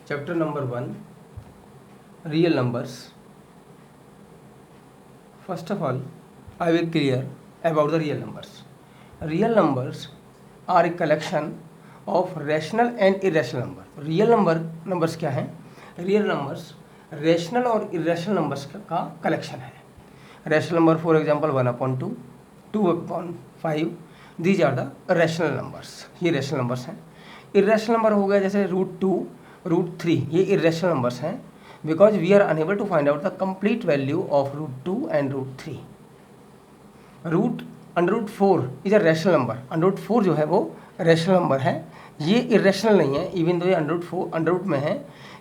Chapter number 1, Real numbers. First of all, I will clear about the real numbers. Real numbers are a collection of rational and irrational number. Real numbers क्या हैं? Real numbers rational और irrational numbers का collection है. Rational number, for example, 1/2, 2/5. These are the rational numbers. ये rational numbers हैं. Irrational number हो गया जैसे √2, √3. ये irrational numbers हैं because we are unable to find out the complete value of √2 and √3. √4 is a rational number. √4 जो है वो rational number है. ये irrational नहीं है, इवन दो ये अंडर में है,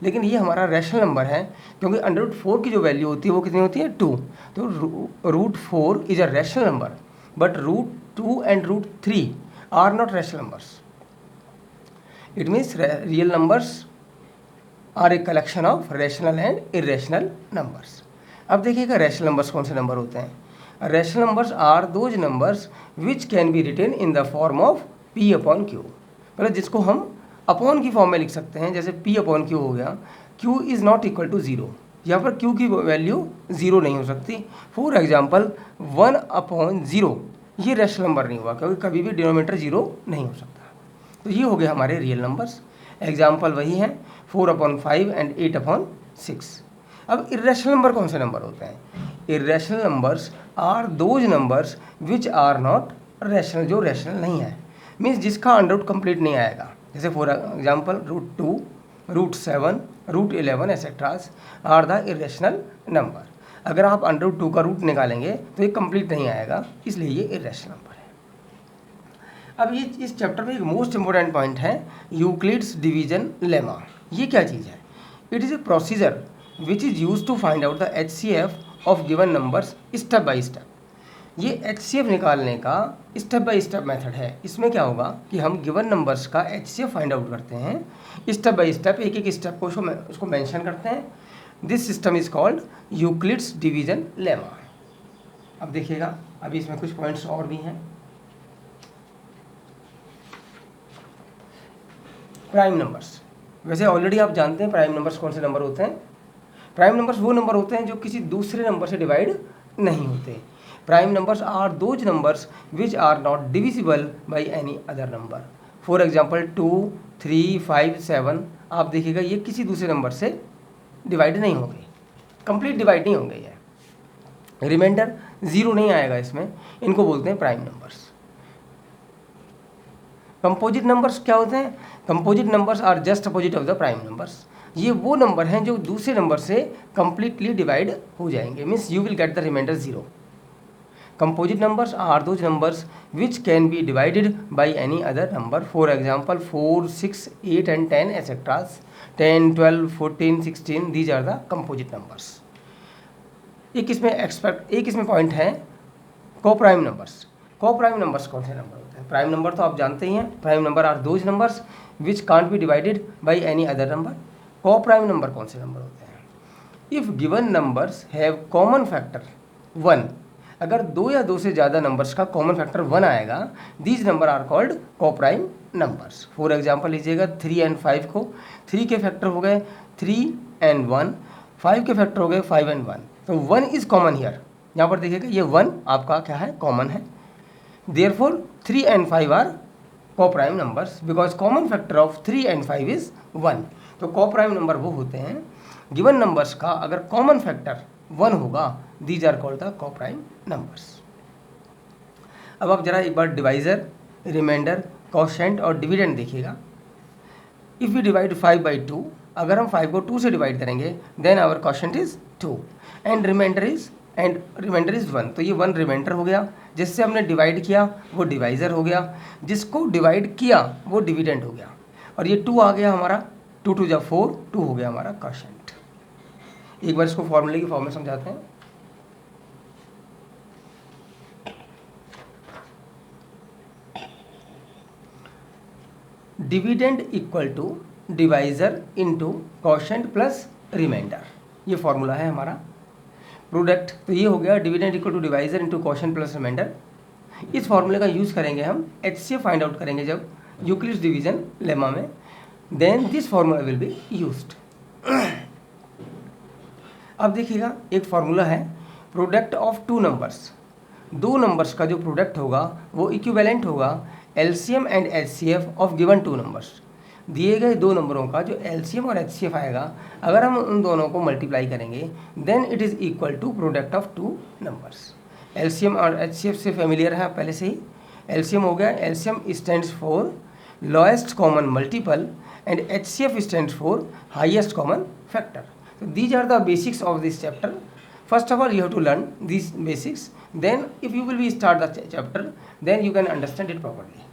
लेकिन ये हमारा रैशनल नंबर है क्योंकि √4 की जो वैल्यू होती है वो कितनी होती है 2. तो √4 is a rational number but √2 and √3 are not rational numbers. It means real numbers are a collection of rational and irrational numbers. अब देखिएगा रैशनल नंबर्स कौन से नंबर होते हैं. Rational numbers are those numbers which can be written in the form of P/Q. मतलब जिसको हम upon की फॉर्म में लिख सकते हैं, जैसे P/Q हो गया. Q is not equal to 0. यहाँ पर Q की वैल्यू 0 नहीं हो सकती. फॉर एग्जाम्पल 1/0 ये रैशनल नंबर नहीं हुआ क्योंकि कभी भी डिनोमिनेटर 0 नहीं हो सकता. तो ये हो गए हमारे रियल नंबर्स. एग्जाम्पल वही हैं 4/5 एंड 8/6. अब इरेशनल नंबर कौन से नंबर होते हैं? Irrational numbers are those numbers which are not rational, जो रैशनल नहीं है. मीन्स जिसका अंडर रूट कंप्लीट नहीं आएगा. जैसे for example √2, √7, √11 etcetera are the irrational number. अगर आप √2 का रूट निकालेंगे तो ये कंप्लीट नहीं आएगा, इसलिए ये इरेशनल नंबर है. अब ये इस चैप्टर में एक मोस्ट इंपॉर्टेंट पॉइंट है यूक्लिड्स डिवीजन लेमा. ये क्या चीज़ है? It is a procedure which is use to find out the HCF of given numbers step by step. ये HCF निकालने का स्टेप बाय स्टेप मेथड है. इसमें क्या होगा कि हम गिवन नंबर्स का HCF फाइंड आउट करते हैं स्टेप बाय स्टेप, एक एक स्टेप को उसको मेंशन करते हैं. This system is called Euclid's division lemma. अब देखिएगा, अभी इसमें कुछ पॉइंट्स और भी हैं. Prime numbers. वैसे ऑलरेडी आप जानते हैं प्राइम नंबर्स कौन से नंबर होते हैं. प्राइम नंबर्स वो नंबर होते हैं जो किसी दूसरे नंबर से डिवाइड नहीं होते. Prime numbers are those numbers which are not divisible by any other number. For example 2, 3, 5, 7. आप देखिएगा ये किसी दूसरे नंबर से डिवाइड नहीं होंगे, कंप्लीट डिवाइड नहीं होंगे. ये रिमाइंडर 0 नहीं आएगा इसमें. इनको बोलते हैं प्राइम नंबर्स. कंपोजिट नंबर्स क्या होते हैं? Composite numbers are just opposite of the prime numbers. ये वो नंबर हैं जो दूसरे नंबर से कंप्लीटली डिवाइड हो जाएंगे. Means you will get the remainder 0. Composite numbers are those numbers which can be divided by any other number. For example 4, 6, 8 and 10 etc. 10, 12, 14, 16. These are the composite numbers. एक इसमें point है coprime numbers. Coprime numbers कौन से number होते हैं? Prime number तो आप जानते ही हैं. Prime number are those numbers which can't be divided by any other number. Coprime number कौन से नंबर होते हैं? If given numbers have common factor 1. अगर 2 या 2 से ज़्यादा नंबर्स का कॉमन फैक्टर 1 आएगा, these number are called coprime numbers. For example लीजिएगा 3 and 5 को. 3 के फैक्टर हो गए 3 and 1, 5 के फैक्टर हो गए 5 and 1. तो 1 इज़ कॉमन हियर. यहाँ पर देखिएगा ये 1 आपका क्या है? कॉमन है. Therefore 3 and 5 are coprime numbers because common factor of 3 and 5 is 1. तो कोप्राइम नंबर वो होते हैं गिवन नंबर्स का अगर कॉमन फैक्टर 1 होगा, these are called the coprime numbers. अब आप जरा एक बार डिवाइजर, रिमाइंडर, कोशेंट और डिविडेंड देखिएगा. इफ़ वी डिवाइड 5 by 2, अगर हम 5 को 2 से डिवाइड करेंगे then our quotient is 2 and remainder is 1. तो ये 1 रिमाइंडर हो गया. जिससे हमने डिवाइड किया वो डिवाइजर हो गया, जिसको डिवाइड किया वो डिविडेंड हो गया. और ये 2 आ गया हमारा. 2 2 जा 4, 2 हो गया हमारा कोशेंट. एक बार इसको फॉर्मूले की फॉर्म में समझाते हैं. Dividend equal to divisor into quotient plus remainder. ये फॉर्मूला है हमारा प्रोडक्ट. तो ये हो गया dividend equal to divisor into quotient plus remainder. इस फॉर्मूले का यूज़ करेंगे हम HCF फाइंड आउट करेंगे जब यूक्लिड्स डिवीजन लेमा में. then this formula will be used. अब देखिएगा एक फार्मूला है प्रोडक्ट ऑफ टू नंबर्स, दो नंबर्स का जो प्रोडक्ट होगा वो इक्विवेलेंट होगा LCM and HCF of given two numbers. दिए गए दो नंबरों का जो एलसीएम और एचसीएफ आएगा, अगर हम उन दोनों को मल्टीप्लाई करेंगे then it is equal to product of two numbers. LCM और एचसीएफ से फेमिलियर है पहले से ही। एलसीएम हो गया, LCM stands for lowest common multiple and HCF stands for highest common factor. So these are the basics of this chapter. First of all, you have to learn these basics. Then if you will be start the chapter, then you can understand it properly.